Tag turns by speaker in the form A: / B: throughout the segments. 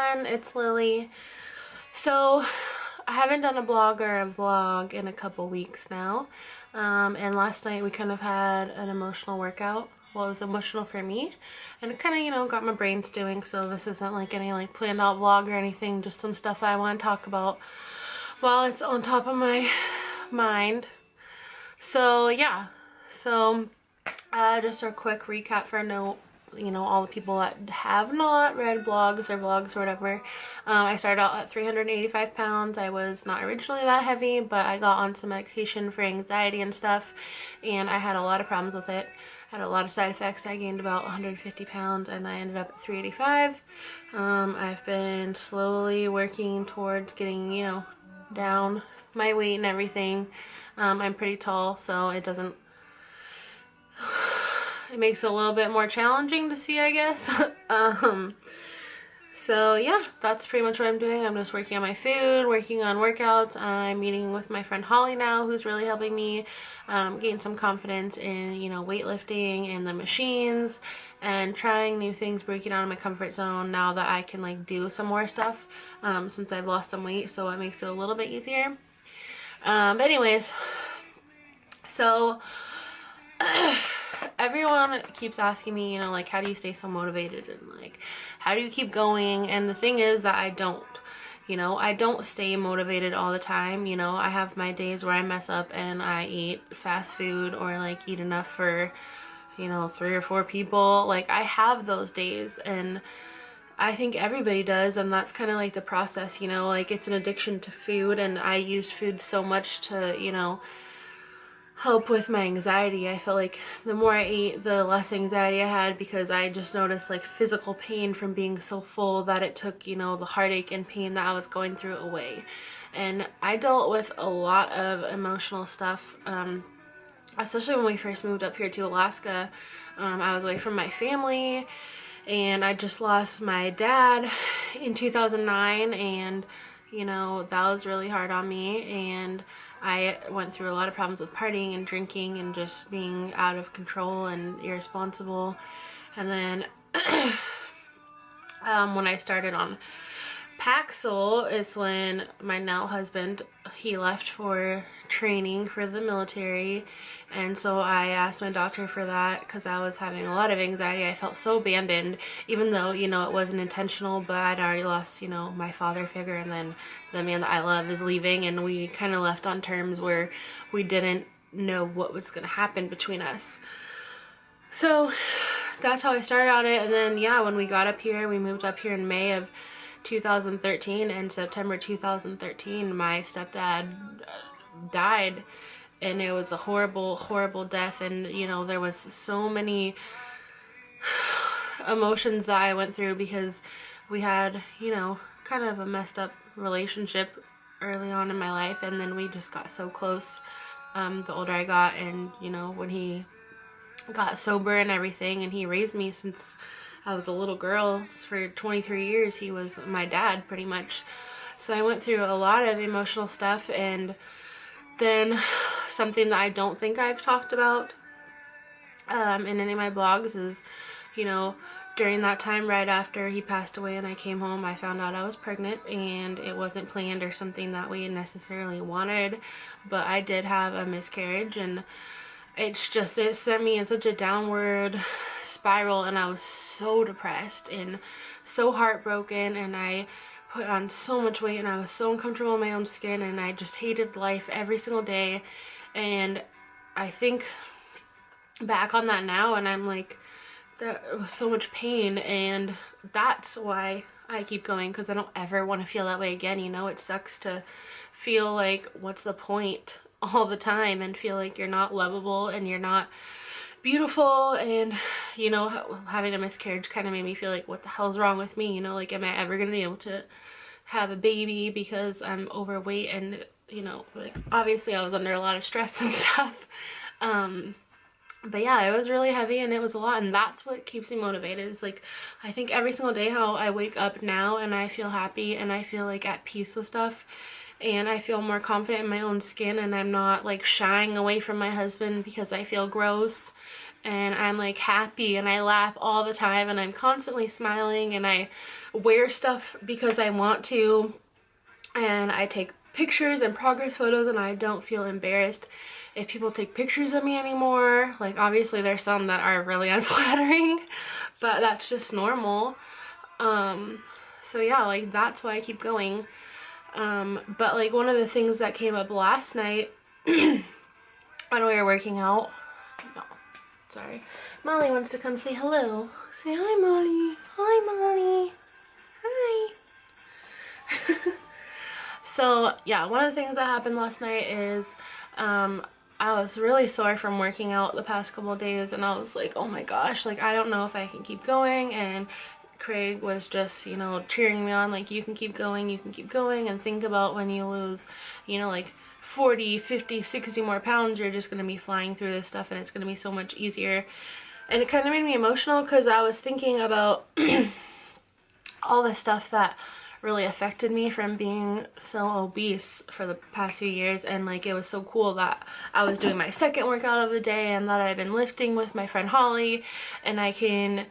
A: everyone, it's Lily. So I haven't done a blog or a vlog in a couple weeks now, and last night we kind of had an emotional workout. Well, it was emotional for me, and it kind of, got my brain stewing, so this isn't like any planned out vlog or anything, just some stuff I want to talk about while it's on top of my mind. So yeah, just a quick recap for all the people that have not read blogs or vlogs or whatever. I started out at 385 pounds. I was not originally that heavy, but I got on some medication for anxiety and stuff, and I had a lot of problems with it. Had a lot of side effects. I gained about 150 pounds and I ended up at 385. I've been slowly working towards getting, down my weight and everything. I'm pretty tall, so it makes it a little bit more challenging to see, I guess. So yeah, that's pretty much what I'm doing. I'm just working on my food, working on workouts. I'm meeting with my friend Holly now, who's really helping me gain some confidence in, weightlifting and the machines, and trying new things, breaking out of my comfort zone now that I can do some more stuff since I've lost some weight, so it makes it a little bit easier. But anyways, so everyone keeps asking me, how do you stay so motivated, and how do you keep going? And the thing is that I don't stay motivated all the time. I have my days where I mess up and I eat fast food or eat enough for 3 or 4 people. I have those days, and I think everybody does, and that's kind of the process. It's an addiction to food, and I used food so much to help with my anxiety. I felt like the more I ate, the less anxiety I had, because I just noticed physical pain from being so full that it took the heartache and pain that I was going through away. And I dealt with a lot of emotional stuff, especially when we first moved up here to Alaska. I was away from my family, and I just lost my dad in 2009, and that was really hard on me, and I went through a lot of problems with partying and drinking and just being out of control and irresponsible. And then when I started on Paxil, it's when my now husband, he left for training for the military, and so I asked my doctor for that because I was having a lot of anxiety. I felt so abandoned, even though it wasn't intentional, but I'd already lost my father figure, and then the man that I love is leaving, and we kind of left on terms where we didn't know what was going to happen between us. So that's how I started on it. And then yeah, when we got up here, we moved up here in May of 2013, and September 2013 my stepdad died, and it was a horrible death. And there was so many emotions that I went through, because we had kind of a messed up relationship early on in my life, and then we just got so close the older I got. And when he got sober and everything, and he raised me since I was a little girl. For 23 years he was my dad pretty much. So I went through a lot of emotional stuff. And then something that I don't think I've talked about in any of my blogs is, during that time right after he passed away and I came home, I found out I was pregnant, and it wasn't planned or something that we necessarily wanted, but I did have a miscarriage, and it sent me in such a downward spiral, and I was so depressed and so heartbroken, and I put on so much weight, and I was so uncomfortable in my own skin, and I just hated life every single day. And I think back on that now, and I'm like, there was so much pain, and that's why I keep going, because I don't ever want to feel that way again. It sucks to feel like what's the point all the time, and feel like you're not lovable and you're not beautiful. And having a miscarriage kind of made me feel like, what the hell's wrong with me? Am I ever gonna be able to have a baby because I'm overweight? And obviously I was under a lot of stress and stuff. But yeah, it was really heavy, and it was a lot, and that's what keeps me motivated. Is I think every single day how I wake up now, and I feel happy, and I feel at peace with stuff, and I feel more confident in my own skin, and I'm not shying away from my husband because I feel gross, and I'm like happy and I laugh all the time and I'm constantly smiling and I wear stuff because I want to, and I take pictures and progress photos and I don't feel embarrassed if people take pictures of me anymore. Like obviously there's some that are really unflattering, but that's just normal. So yeah, like that's why I keep going. But like one of the things that came up last night when we were working out, no, sorry, Molly wants to come say hello. Say hi, Molly. Hi, Molly. Hi. So yeah, one of the things that happened last night is I was really sore from working out the past couple of days, and I was like, oh my gosh, like I don't know if I can keep going. And Craig was just, you know, cheering me on, like you can keep going, and think about when you lose, you know, like 40, 50, 60 more pounds, you're just going to be flying through this stuff and it's going to be so much easier. And it kind of made me emotional because I was thinking about all the stuff that really affected me from being so obese for the past few years. And like it was so cool that I was doing my second workout of the day and that I've been lifting with my friend Holly, and I can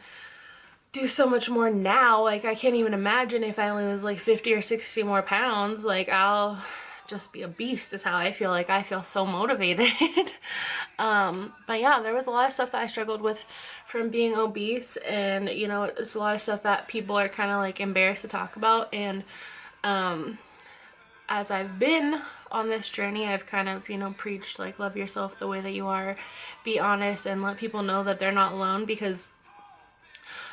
A: do so much more now. Like I can't even imagine if I lose like 50 or 60 more pounds, like I'll just be a beast is how I feel. Like I feel so motivated. But yeah, there was a lot of stuff that I struggled with from being obese, and you know, it's a lot of stuff that people are kind of like embarrassed to talk about. And as I've been on this journey, I've kind of, you know, preached like love yourself the way that you are, be honest, and let people know that they're not alone. Because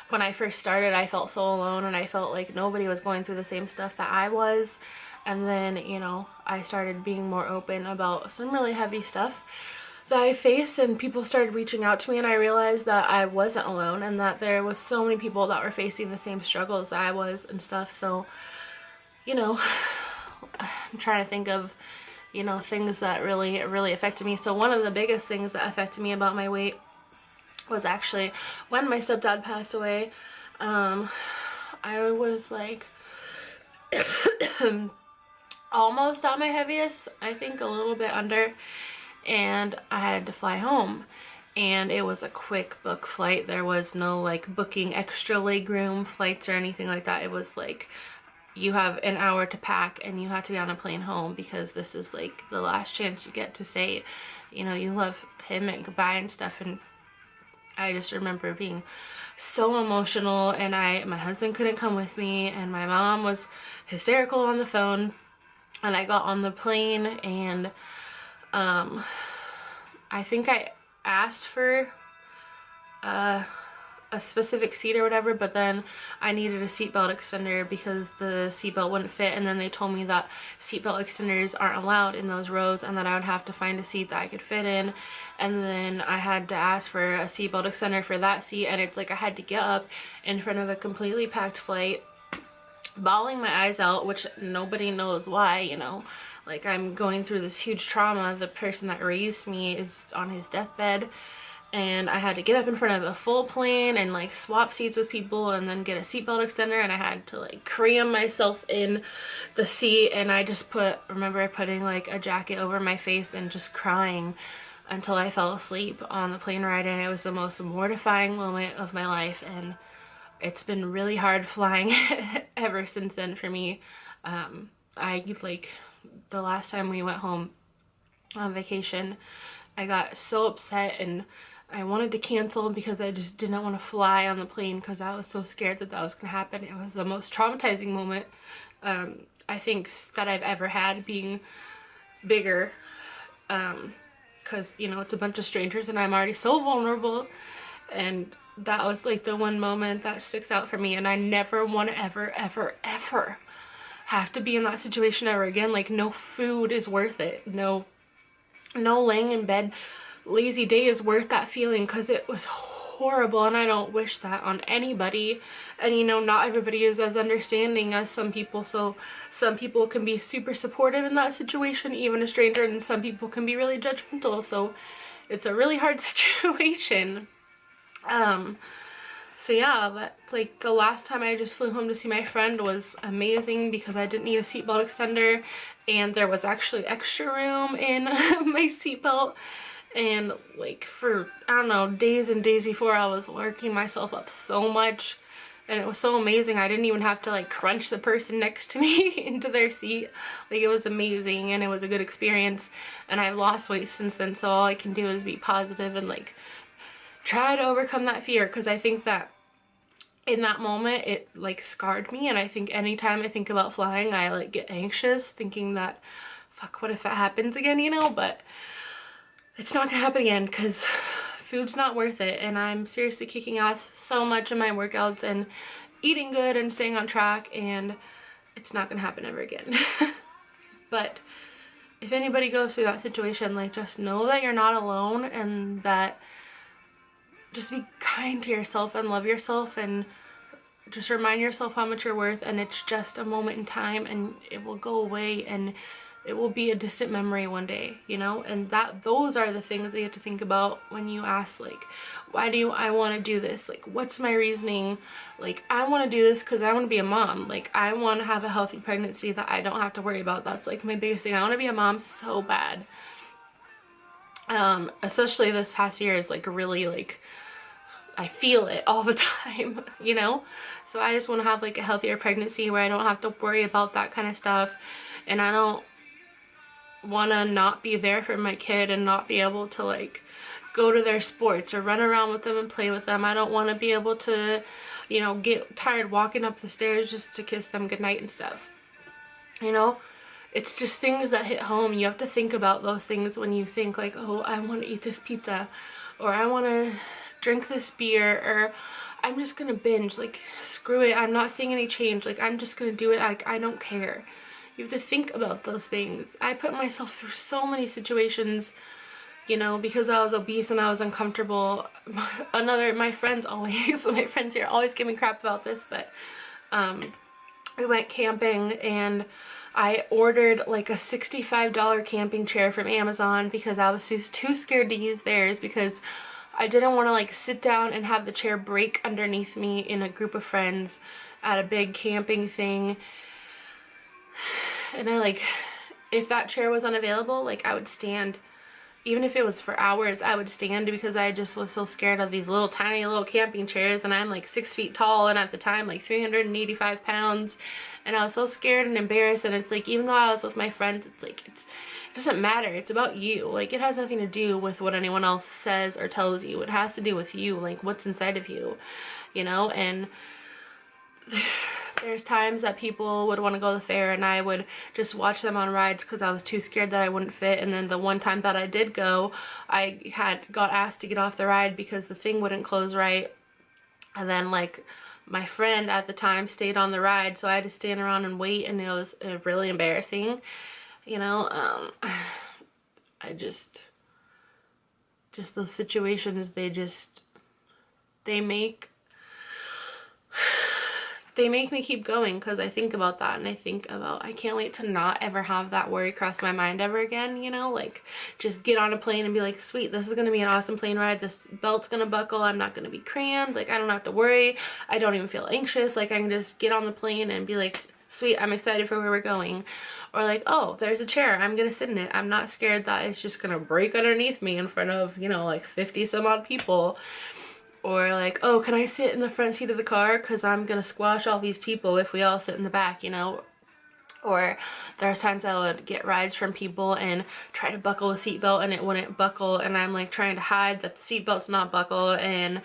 A: when I first started, I felt so alone and I felt like nobody was going through the same stuff that I was. And then, you know, I started being more open about some really heavy stuff that I faced, and people started reaching out to me, and I realized that I wasn't alone and that there was so many people that were facing the same struggles that I was and stuff. So, you know, I'm trying to think of, you know, things that really affected me. So one of the biggest things that affected me about my weight was actually when my stepdad passed away. I was like almost at my heaviest, I think a little bit under, and I had to fly home, and it was a quick book flight. There was no like booking extra legroom flights or anything like that. It was like you have an hour to pack and you have to be on a plane home, because this is like the last chance you get to say, you know, you love him and goodbye and stuff. And I just remember being so emotional, and my husband couldn't come with me, and my mom was hysterical on the phone. And I got on the plane, and I think I asked for a specific seat or whatever, but then I needed a seatbelt extender because the seatbelt wouldn't fit, and then they told me that seatbelt extenders aren't allowed in those rows and that I would have to find a seat that I could fit in. And then I had to ask for a seatbelt extender for that seat, and it's like I had to get up in front of a completely packed flight, bawling my eyes out, which nobody knows why, you know, like I'm going through this huge trauma. The person that raised me is on his deathbed, and I had to get up in front of a full plane and like swap seats with people and then get a seatbelt extender, and I had to like cram myself in the seat, and I just remember putting like a jacket over my face and just crying until I fell asleep on the plane ride. And it was the most mortifying moment of my life, and it's been really hard flying ever since then for me. I like the last time we went home on vacation, I got so upset and I wanted to cancel because I just didn't want to fly on the plane because I was so scared that was going to happen. It was the most traumatizing moment I think that I've ever had, being bigger, because you know, it's a bunch of strangers and I'm already so vulnerable, and that was like the one moment that sticks out for me. And I never want to ever have to be in that situation ever again. Like no food is worth it, no laying in bed lazy day is worth that feeling, because it was horrible and I don't wish that on anybody. And you know, not everybody is as understanding as some people, so some people can be super supportive in that situation, even a stranger, and some people can be really judgmental. So it's a really hard situation. So yeah, that's like the last time I just flew home to see my friend was amazing because I didn't need a seatbelt extender, and there was actually extra room in my seatbelt. And like for, I don't know, days and days before, I was working myself up so much, and it was so amazing. I didn't even have to like crunch the person next to me into their seat. Like, it was amazing, and it was a good experience, and I've lost weight since then, so all I can do is be positive and like try to overcome that fear, because I think that in that moment it like scarred me, and I think anytime I think about flying, I like get anxious, thinking that, fuck, what if that happens again, you know? But it's not gonna happen again, because food's not worth it, and I'm seriously kicking ass so much in my workouts and eating good and staying on track, and it's not gonna happen ever again. But if anybody goes through that situation, like, just know that you're not alone, and that just be kind to yourself and love yourself, and just remind yourself how much you're worth, and it's just a moment in time, and it will go away, and it will be a distant memory one day, you know? And those are the things that you have to think about when you ask, like, why do I want to do this? Like, what's my reasoning? Like, I want to do this because I want to be a mom. Like, I want to have a healthy pregnancy that I don't have to worry about. That's like my biggest thing. I want to be a mom so bad. Especially this past year is like really like, I feel it all the time, you know? So I just want to have like a healthier pregnancy where I don't have to worry about that kind of stuff, and I don't want to not be there for my kid and not be able to like go to their sports or run around with them and play with them. I don't want to be able to, you know, get tired walking up the stairs just to kiss them goodnight and stuff, you know? It's just things that hit home. You have to think about those things when you think like, oh, I want to eat this pizza, or I want to drink this beer, or I'm just gonna binge. Like, screw it, I'm not seeing any change, like, I'm just gonna do it. Like, I don't care. You have to think about those things. I put myself through so many situations, you know, because I was obese and I was uncomfortable. My friends here always give me crap about this, but we went camping, and I ordered like a $65 camping chair from Amazon because I was too scared to use theirs, because I didn't want to like sit down and have the chair break underneath me in a group of friends at a big camping thing. And I like, if that chair was unavailable, like, I would stand, even if it was for hours, I would stand, because I just was so scared of these little tiny little camping chairs, and I'm like 6 feet tall, and at the time like 385 pounds, and I was so scared and embarrassed. And it's like, even though I was with my friends, it's like, it doesn't matter, it's about you. Like, it has nothing to do with what anyone else says or tells you. It has to do with you, like what's inside of you, you know? And there's times that people would want to go to the fair, and I would just watch them on rides because I was too scared that I wouldn't fit. And then the one time that I did go, I got asked to get off the ride because the thing wouldn't close right. And then like my friend at the time stayed on the ride, so I had to stand around and wait, and it was really embarrassing, you know? I just those situations, they make me keep going, because I think about that, and I think about, I can't wait to not ever have that worry cross my mind ever again, you know? Like, just get on a plane and be like, sweet, this is gonna be an awesome plane ride, this belt's gonna buckle, I'm not gonna be crammed, like, I don't have to worry, I don't even feel anxious, like, I can just get on the plane and be like, sweet, I'm excited for where we're going. Or like, oh, there's a chair, I'm gonna sit in it, I'm not scared that it's just gonna break underneath me in front of, you know, like 50 some odd people. Or like, oh, can I sit in the front seat of the car because I'm gonna squash all these people if we all sit in the back, you know? Or there's times I would get rides from people and try to buckle a seatbelt and it wouldn't buckle, and I'm like trying to hide that the seatbelt's not buckle, and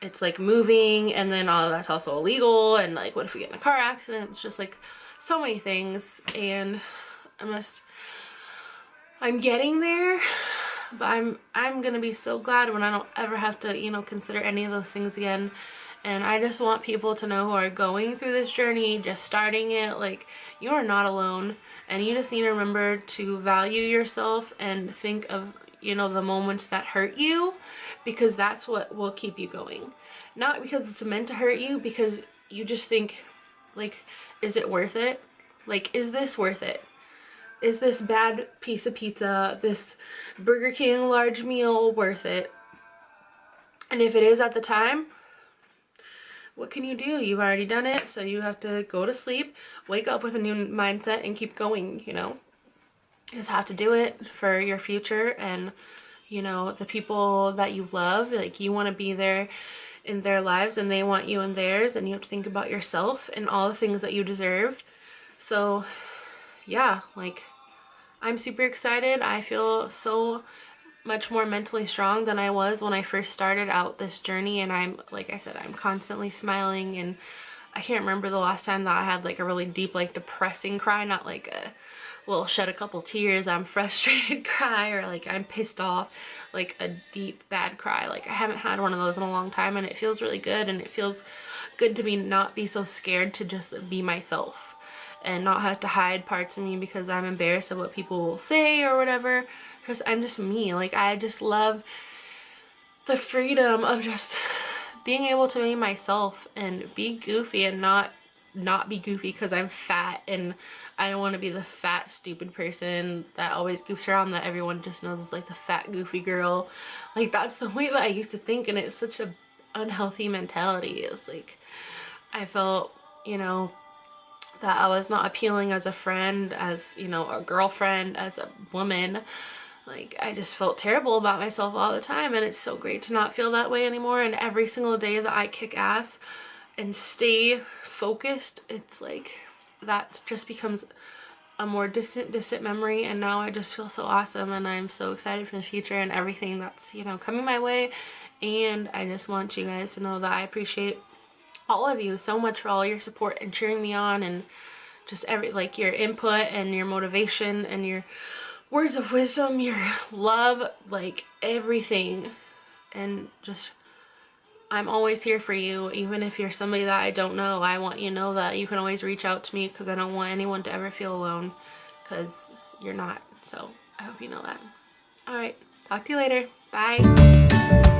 A: it's like moving, and then that's also illegal, and like, what if we get in a car accident? It's just like so many things, and I'm getting there. But I'm gonna be so glad when I don't ever have to, you know, consider any of those things again. And I just want people to know who are going through this journey, just starting it, like, you are not alone, and you just need to remember to value yourself and think of, you know, the moments that hurt you, because that's what will keep you going. Not because it's meant to hurt you, because you just think, like, is it worth it? Like, is this worth it? Is this bad piece of pizza, this Burger King large meal worth it? And if it is at the time, what can you do? You've already done it, so you have to go to sleep, wake up with a new mindset, and keep going, you know? You just have to do it for your future, and you know, the people that you love. Like, you want to be there in their lives and they want you in theirs, and you have to think about yourself and all the things that you deserve. So yeah, like, I'm super excited. I feel so much more mentally strong than I was when I first started out this journey, and I'm, like I said, I'm constantly smiling, and I can't remember the last time that I had like a really deep, like, depressing cry, not like a little shed a couple tears, I'm frustrated cry, or like I'm pissed off, like a deep bad cry. Like, I haven't had one of those in a long time, and it feels really good, and it feels good to not be so scared to just be myself and not have to hide parts of me because I'm embarrassed of what people will say or whatever, because I'm just me. Like, I just love the freedom of just being able to be myself and be goofy, and not be goofy because I'm fat, and I don't want to be the fat stupid person that always goofs around, that everyone just knows is like the fat goofy girl. Like, that's the way that I used to think, and it's such a unhealthy mentality. It's like, I felt, you know, that I was not appealing as a friend, as, you know, a girlfriend, as a woman. Like, I just felt terrible about myself all the time, and it's so great to not feel that way anymore. And every single day that I kick ass and stay focused, it's like that just becomes a more distant memory, and now I just feel so awesome, and I'm so excited for the future and everything that's, you know, coming my way. And I just want you guys to know that I appreciate all of you so much for all your support and cheering me on, and just like your input and your motivation and your words of wisdom, your love, like everything. And just, I'm always here for you. Even if you're somebody that I don't know, I want you to know that you can always reach out to me, because I don't want anyone to ever feel alone, because you're not. So I hope you know that. All right, talk to you later. Bye.